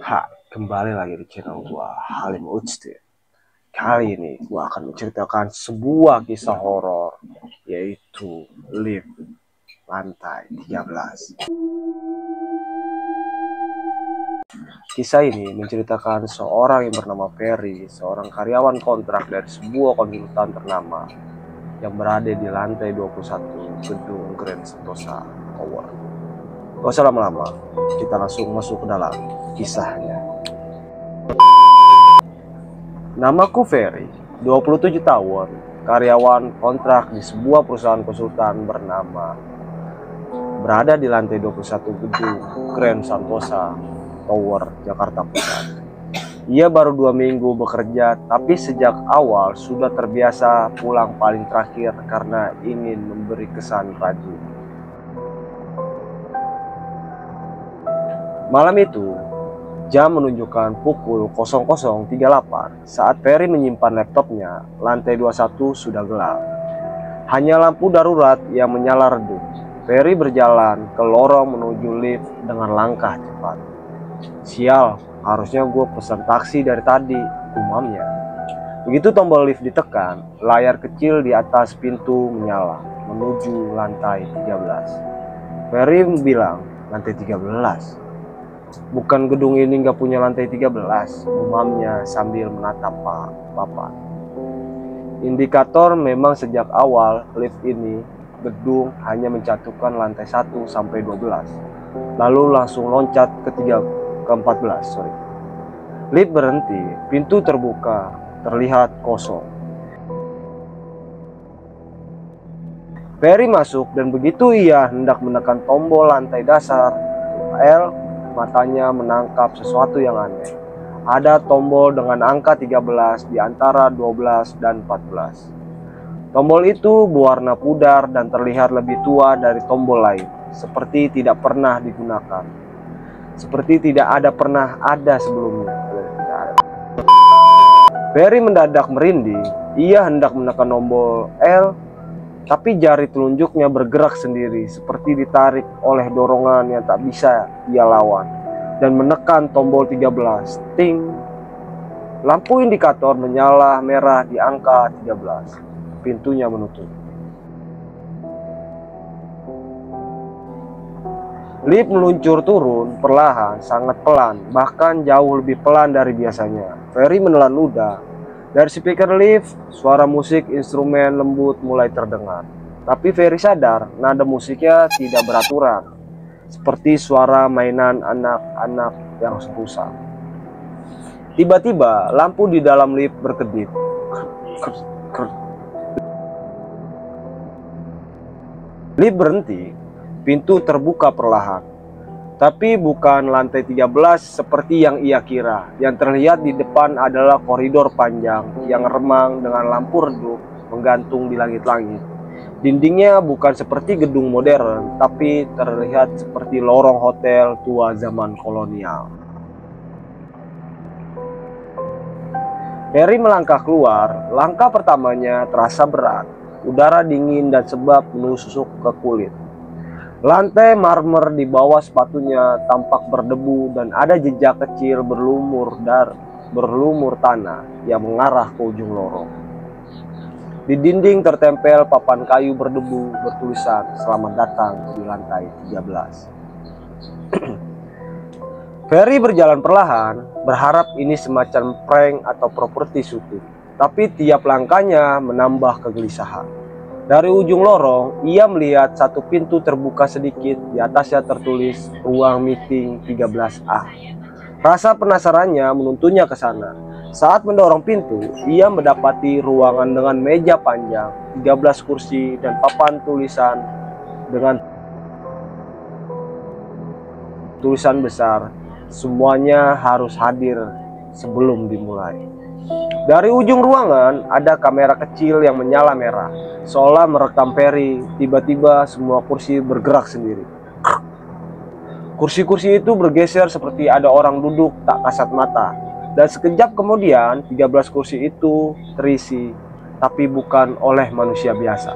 Kembali lagi di channel gua Halim Utstir. Kali ini gua akan menceritakan sebuah kisah horor, yaitu lift lantai 13. Kisah ini menceritakan seorang yang bernama Ferry, seorang karyawan kontrak dari sebuah konsultan ternama yang berada di lantai 21 gedung Grand Sentosa Tower. Gak usah lama-lama, kita langsung masuk ke dalam kisahnya. Namaku Ferry, 27 tahun, karyawan kontrak di sebuah perusahaan konsultan berada di lantai 21 gedung Grand Sentosa Tower, Jakarta Pusat. Ia baru 2 minggu bekerja, tapi sejak awal sudah terbiasa pulang paling terakhir karena ingin memberi kesan rajin. Malam itu, jam menunjukkan pukul 00.38 saat Ferry menyimpan laptopnya. Lantai 21 sudah gelap. Hanya lampu darurat yang menyala redup. Ferry berjalan ke lorong menuju lift dengan langkah cepat. Sial, harusnya gue pesan taksi dari tadi, gumamnya. Begitu tombol lift ditekan, layar kecil di atas pintu menyala menuju lantai 13. Ferry bilang, lantai 13? Bukan gedung ini nggak punya lantai 13, gumamnya sambil menatap Bapak. Indikator memang sejak awal lift ini gedung hanya mencantumkan lantai 1 sampai 12, lalu langsung loncat ke 14. Lift berhenti, pintu terbuka, terlihat kosong. Ferry masuk dan begitu ia hendak menekan tombol lantai dasar L, matanya menangkap sesuatu yang aneh. Ada tombol dengan angka 13 di antara 12 dan 14. Tombol itu berwarna pudar dan terlihat lebih tua dari tombol lain, seperti tidak pernah digunakan. Seperti tidak pernah ada sebelumnya. Ferry mendadak merinding. Ia hendak menekan tombol L, tapi jari telunjuknya bergerak sendiri, seperti ditarik oleh dorongan yang tak bisa ia lawan, dan menekan tombol 13. Ting! Lampu indikator menyala merah di angka 13. Pintunya menutup. Lift meluncur turun perlahan, sangat pelan, bahkan jauh lebih pelan dari biasanya. Ferry menelan ludah. Dari speaker lift, suara musik instrumen lembut mulai terdengar. Tapi Ferry sadar, nada musiknya tidak beraturan, seperti suara mainan anak-anak yang rusak. Tiba-tiba, lampu di dalam lift berkedip. Lift berhenti, pintu terbuka perlahan. Tapi bukan lantai 13 seperti yang ia kira. Yang terlihat di depan adalah koridor panjang yang remang dengan lampu redup menggantung di langit-langit. Dindingnya bukan seperti gedung modern, tapi terlihat seperti lorong hotel tua zaman kolonial. Ferry melangkah keluar. Langkah pertamanya terasa berat. Udara dingin dan sebab menusuk ke kulit. Lantai marmer di bawah sepatunya tampak berdebu dan ada jejak kecil berlumur tanah yang mengarah ke ujung lorong. Di dinding tertempel papan kayu berdebu bertulisan "Selamat datang di lantai 13". Ferry berjalan perlahan, berharap ini semacam prank atau properti syuting. Tapi tiap langkahnya menambah kegelisahan. Dari ujung lorong, ia melihat satu pintu terbuka sedikit. Di atasnya tertulis "Ruang Meeting 13A". Rasa penasarannya menuntunnya ke sana. Saat mendorong pintu, ia mendapati ruangan dengan meja panjang, 13 kursi, dan papan tulisan dengan tulisan besar. Semuanya harus hadir sebelum dimulai. Dari ujung ruangan ada kamera kecil yang menyala merah, seolah merekam Ferry. Tiba-tiba semua kursi bergerak sendiri. Kursi-kursi itu bergeser seperti ada orang duduk tak kasat mata. Dan sekejap kemudian 13 kursi itu terisi, tapi bukan oleh manusia biasa.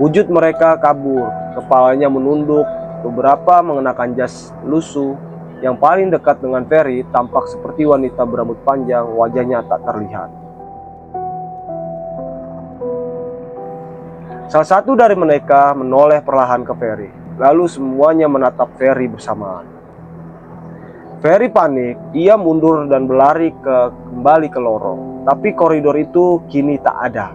Wujud mereka kabur, kepalanya menunduk, beberapa mengenakan jas lusuh, Yang paling dekat dengan Ferry tampak seperti wanita berambut panjang, wajahnya tak terlihat. Salah satu dari mereka menoleh perlahan ke Ferry, lalu semuanya menatap Ferry bersamaan. Ferry panik, ia mundur dan berlari kembali ke lorong, tapi koridor itu kini tak ada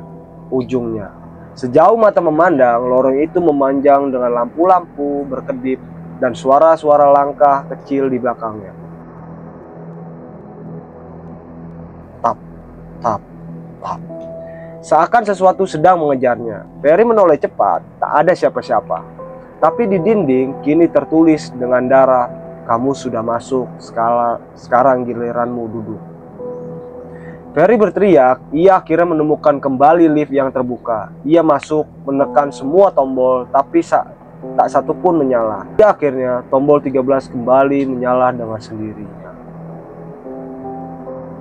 ujungnya. Sejauh mata memandang, lorong itu memanjang dengan lampu-lampu berkedip dan suara-suara langkah kecil di belakangnya. Tap, tap, tap. Seakan sesuatu sedang mengejarnya. Ferry menoleh cepat, tak ada siapa-siapa. Tapi di dinding kini tertulis dengan darah, "Kamu sudah masuk, sekarang giliranmu duduk." Ferry berteriak, ia akhirnya menemukan kembali lift yang terbuka. Ia masuk, menekan semua tombol, tapi tak satu pun menyala. Akhirnya tombol 13 kembali menyala dengan sendirinya.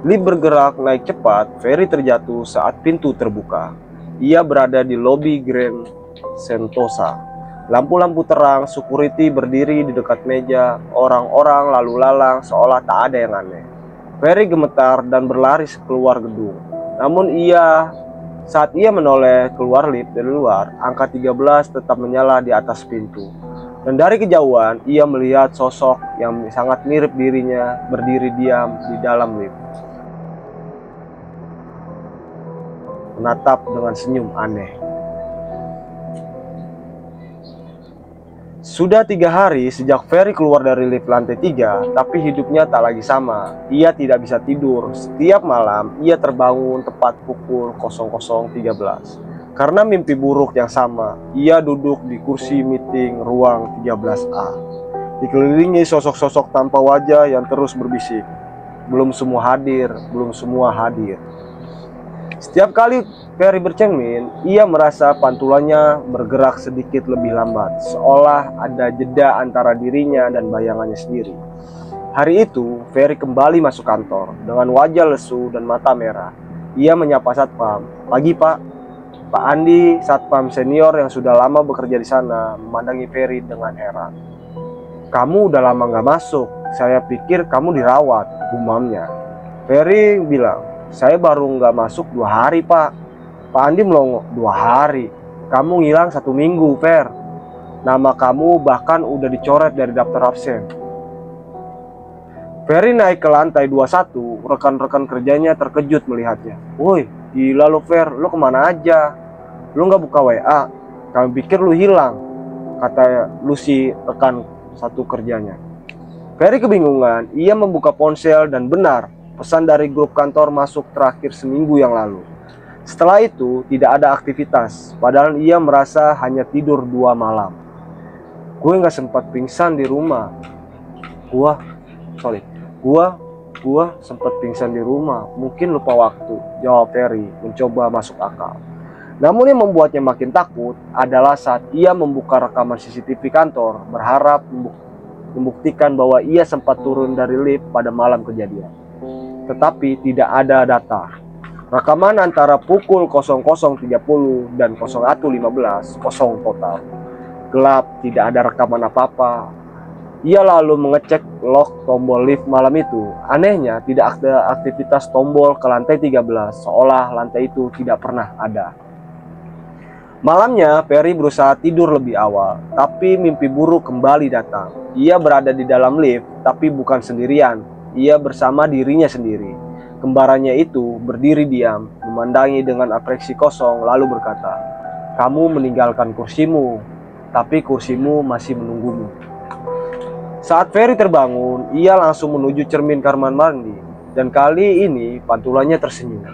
Lift bergerak naik cepat. Ferry terjatuh saat pintu terbuka. Ia berada di lobi Grand Sentosa. Lampu-lampu terang, security berdiri di dekat meja. Orang-orang lalu lalang seolah tak ada yang aneh. Ferry gemetar dan berlari keluar gedung. Namun saat ia menoleh keluar lift dari luar, angka 13 tetap menyala di atas pintu. Dan dari kejauhan, ia melihat sosok yang sangat mirip dirinya berdiri diam di dalam lift. Menatap dengan senyum aneh. Sudah 3 hari sejak Ferry keluar dari lift lantai 3, tapi hidupnya tak lagi sama. Ia tidak bisa tidur. Setiap malam, ia terbangun tepat pukul 00.13. Karena mimpi buruk yang sama, ia duduk di kursi meeting ruang 13A. Dikelilingi sosok-sosok tanpa wajah yang terus berbisik. Belum semua hadir, belum semua hadir. Setiap kali Ferry bercermin, ia merasa pantulannya bergerak sedikit lebih lambat, seolah ada jeda antara dirinya dan bayangannya sendiri. Hari itu, Ferry kembali masuk kantor dengan wajah lesu dan mata merah. Ia menyapa satpam. "Pagi, Pak." Pak Andi, satpam senior yang sudah lama bekerja di sana, memandangi Ferry dengan heran. "Kamu udah lama nggak masuk. Saya pikir kamu dirawat," gumamnya. Ferry bilang, "Saya baru nggak masuk 2 hari, Pak." Pak Andi melongo, "2 hari? Kamu ngilang 1 minggu, Fer. Nama kamu bahkan udah dicoret dari daftar absen." Ferry naik ke lantai 21, rekan-rekan kerjanya terkejut melihatnya. "Woi, gila lo Fer, lo kemana aja? Lo nggak buka WA? Kami pikir lo hilang," kata Lucy, rekan satu kerjanya. Ferry kebingungan, ia membuka ponsel dan benar, pesan dari grup kantor masuk terakhir seminggu yang lalu. Setelah itu, tidak ada aktivitas, padahal ia merasa hanya tidur 2 malam. "Gue nggak sempat pingsan di rumah. Gue sempat pingsan di rumah, mungkin lupa waktu," jawab Ferry, mencoba masuk akal. Namun yang membuatnya makin takut adalah saat ia membuka rekaman CCTV kantor, berharap membuktikan bahwa ia sempat turun dari lift pada malam kejadian. Tetapi tidak ada data. Rekaman antara pukul 00.30 dan 01.15 kosong total. Gelap, tidak ada rekaman apa-apa. Ia lalu mengecek log tombol lift malam itu. Anehnya, tidak ada aktivitas tombol ke lantai 13, seolah lantai itu tidak pernah ada. Malamnya, Ferry berusaha tidur lebih awal, tapi mimpi buruk kembali datang. Ia berada di dalam lift, tapi bukan sendirian. Ia bersama dirinya sendiri. Kembarannya itu berdiri diam, memandangi dengan ekspresi kosong, lalu berkata, "Kamu meninggalkan kursimu, tapi kursimu masih menunggumu." Saat Ferry terbangun, ia langsung menuju cermin kamar mandi, dan kali ini pantulannya tersenyum.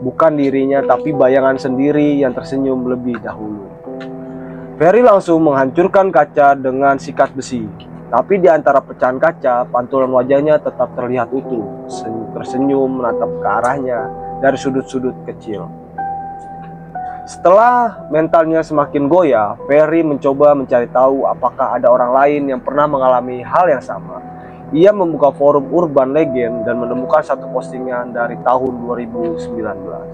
Bukan dirinya, tapi bayangan sendiri yang tersenyum lebih dahulu. Ferry langsung menghancurkan kaca dengan sikat besi. Tapi di antara pecahan kaca, pantulan wajahnya tetap terlihat utuh, tersenyum menatap ke arahnya dari sudut-sudut kecil. Setelah mentalnya semakin goyah, Ferry mencoba mencari tahu apakah ada orang lain yang pernah mengalami hal yang sama. Ia membuka forum Urban Legend dan menemukan satu postingan dari tahun 2019.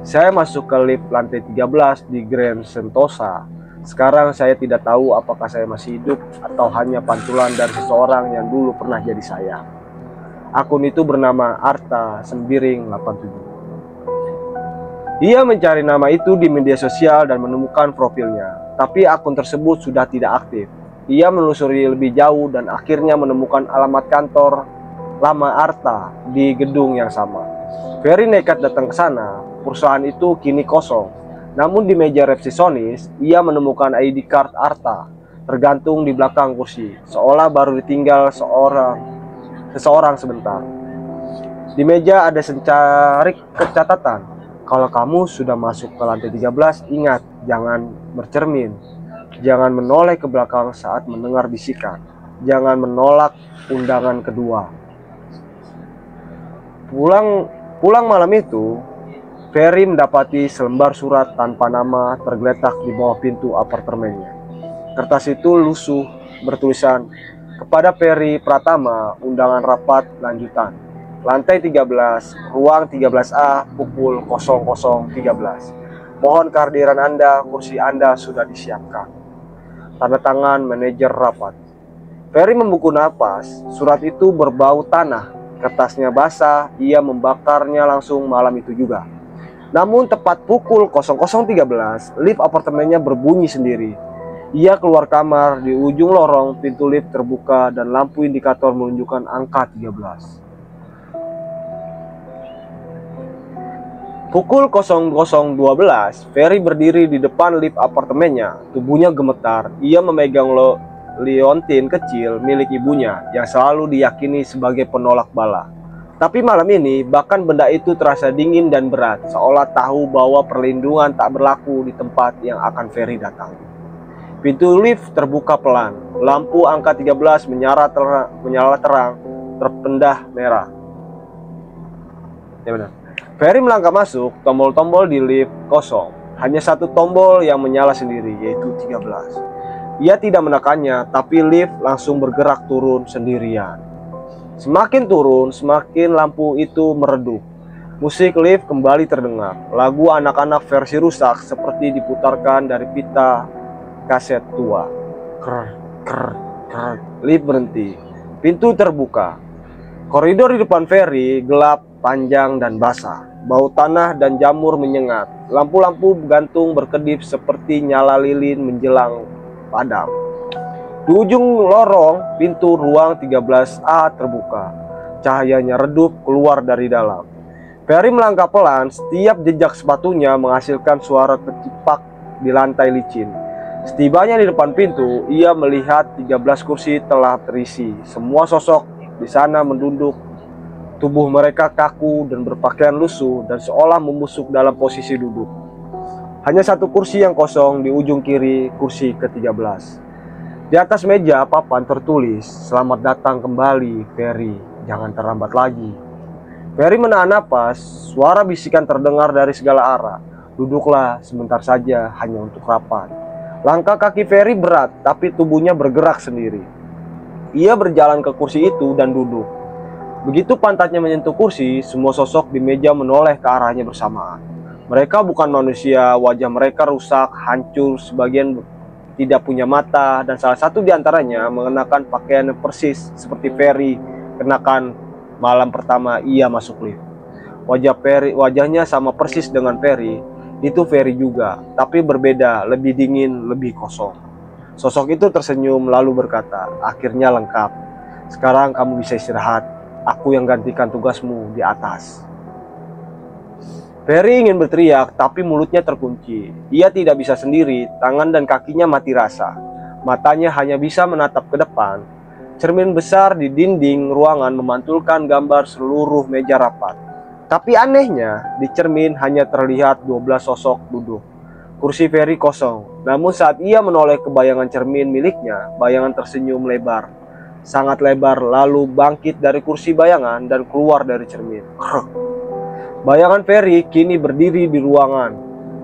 "Saya masuk ke lift lantai 13 di Grand Sentosa. Sekarang saya tidak tahu apakah saya masih hidup atau hanya pantulan dari seseorang yang dulu pernah jadi saya. Akun itu bernama Arta Sembiring 87. Ia mencari nama itu di media sosial dan menemukan profilnya, tapi akun tersebut sudah tidak aktif. Ia menelusuri lebih jauh dan akhirnya menemukan alamat kantor lama Arta di gedung yang sama. Ferry nekat datang ke sana. Perusahaan itu kini kosong. Namun di meja resepsionis, ia menemukan ID card Arta tergantung di belakang kursi, seolah baru ditinggal seseorang sebentar. Di meja ada secarik catatan. Kalau kamu sudah masuk ke lantai 13, ingat, jangan bercermin. Jangan menoleh ke belakang saat mendengar bisikan. Jangan menolak undangan kedua. Pulang malam itu, Ferry mendapati selembar surat tanpa nama tergeletak di bawah pintu apartemennya. Kertas itu lusuh bertulisan, kepada Ferry Pratama, undangan rapat lanjutan. Lantai 13, ruang 13A, pukul 00.13. Mohon kehadiran Anda, kursi Anda sudah disiapkan. Tanda tangan manajer rapat. Ferry membuku napas, surat itu berbau tanah. Kertasnya basah, ia membakarnya langsung malam itu juga. Namun tepat pukul 00.13, lift apartemennya berbunyi sendiri. Ia keluar kamar, di ujung lorong pintu lift terbuka dan lampu indikator menunjukkan angka 13. Pukul 00.12, Ferry berdiri di depan lift apartemennya. Tubuhnya gemetar, ia memegang liontin kecil milik ibunya yang selalu diyakini sebagai penolak bala. Tapi malam ini, bahkan benda itu terasa dingin dan berat, seolah tahu bahwa perlindungan tak berlaku di tempat yang akan Ferry datang. Pintu lift terbuka pelan, lampu angka 13 menyala terang, terpendah merah. Ya benar. Ferry melangkah masuk, tombol-tombol di lift kosong. Hanya satu tombol yang menyala sendiri, yaitu 13. Ia tidak menekannya, tapi lift langsung bergerak turun sendirian. Semakin turun, semakin lampu itu meredup. Musik lift kembali terdengar. Lagu anak-anak versi rusak seperti diputarkan dari pita kaset tua. Ker, ker, ker. Lift berhenti. Pintu terbuka. Koridor di depan Ferry gelap, panjang, dan basah. Bau tanah dan jamur menyengat. Lampu-lampu gantung berkedip seperti nyala lilin menjelang padam. Di ujung lorong, pintu ruang 13A terbuka. Cahayanya redup keluar dari dalam. Ferry melangkah pelan, setiap jejak sepatunya menghasilkan suara kecipak di lantai licin. Setibanya di depan pintu, ia melihat 13 kursi telah terisi. Semua sosok di sana menduduk. Tubuh mereka kaku dan berpakaian lusuh dan seolah membusuk dalam posisi duduk. Hanya satu kursi yang kosong di ujung kiri, kursi ke-13. Di atas meja papan tertulis, "Selamat datang kembali, Ferry. Jangan terlambat lagi." Ferry menahan napas, suara bisikan terdengar dari segala arah. "Duduklah sebentar saja, hanya untuk rapat." Langkah kaki Ferry berat, tapi tubuhnya bergerak sendiri. Ia berjalan ke kursi itu dan duduk. Begitu pantatnya menyentuh kursi, semua sosok di meja menoleh ke arahnya bersamaan. Mereka bukan manusia, wajah mereka rusak, hancur, sebagian tidak punya mata, dan salah satu di antaranya mengenakan pakaian yang persis seperti Ferry kenakan malam pertama ia masuk lift. Wajahnya sama persis dengan Ferry, itu Ferry juga, tapi berbeda, lebih dingin, lebih kosong. Sosok itu tersenyum lalu berkata, "Akhirnya lengkap. Sekarang kamu bisa istirahat. Aku yang gantikan tugasmu di atas." Ferry ingin berteriak, tapi mulutnya terkunci. Ia tidak bisa sendiri, tangan dan kakinya mati rasa. Matanya hanya bisa menatap ke depan. Cermin besar di dinding ruangan memantulkan gambar seluruh meja rapat. Tapi anehnya, di cermin hanya terlihat 12 sosok duduk. Kursi Ferry kosong. Namun saat ia menoleh ke bayangan cermin miliknya, bayangan tersenyum lebar. Sangat lebar, lalu bangkit dari kursi bayangan dan keluar dari cermin. Bayangan Ferry kini berdiri di ruangan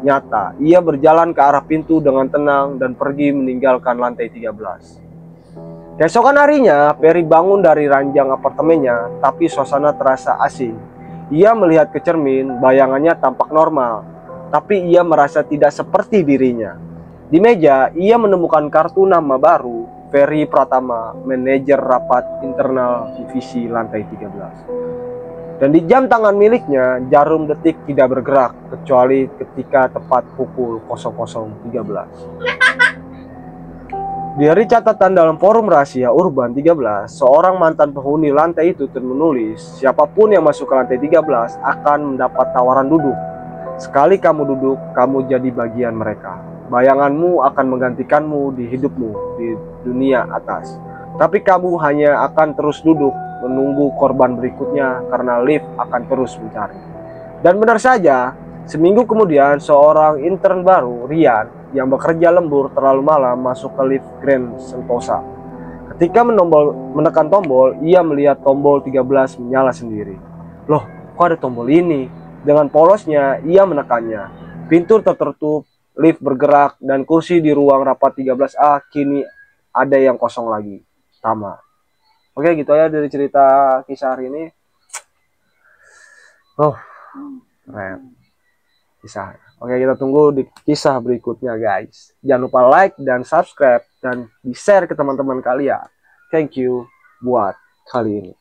nyata. Ia berjalan ke arah pintu dengan tenang dan pergi meninggalkan lantai 13. Keesokan harinya, Ferry bangun dari ranjang apartemennya, tapi suasana terasa asing. Ia melihat ke cermin, bayangannya tampak normal, tapi ia merasa tidak seperti dirinya. Di meja, ia menemukan kartu nama baru, Ferry Pratama, manajer rapat internal divisi lantai 13. Dan di jam tangan miliknya, jarum detik tidak bergerak, kecuali ketika tepat pukul 00.13. Dari catatan dalam forum rahasia Urban 13, seorang mantan penghuni lantai itu menulis, siapapun yang masuk ke lantai 13 akan mendapat tawaran duduk. Sekali kamu duduk, kamu jadi bagian mereka. Bayanganmu akan menggantikanmu di hidupmu di dunia atas. Tapi kamu hanya akan terus duduk menunggu korban berikutnya karena lift akan terus mencari. Dan benar saja, seminggu kemudian seorang intern baru, Rian, yang bekerja lembur terlalu malam masuk ke lift Grand Sentosa. Ketika menekan tombol, ia melihat tombol 13 menyala sendiri. Loh, kok ada tombol ini? Dengan polosnya, ia menekannya. Pintu tertutup, lift bergerak, dan kursi di ruang rapat 13A kini ada yang kosong lagi. Tamat. Oke, gitu aja dari cerita kisah hari ini. Oh, keren. Kisah. Oke, kita tunggu di kisah berikutnya, guys. Jangan lupa like dan subscribe dan di-share ke teman-teman kalian. Thank you buat kali ini.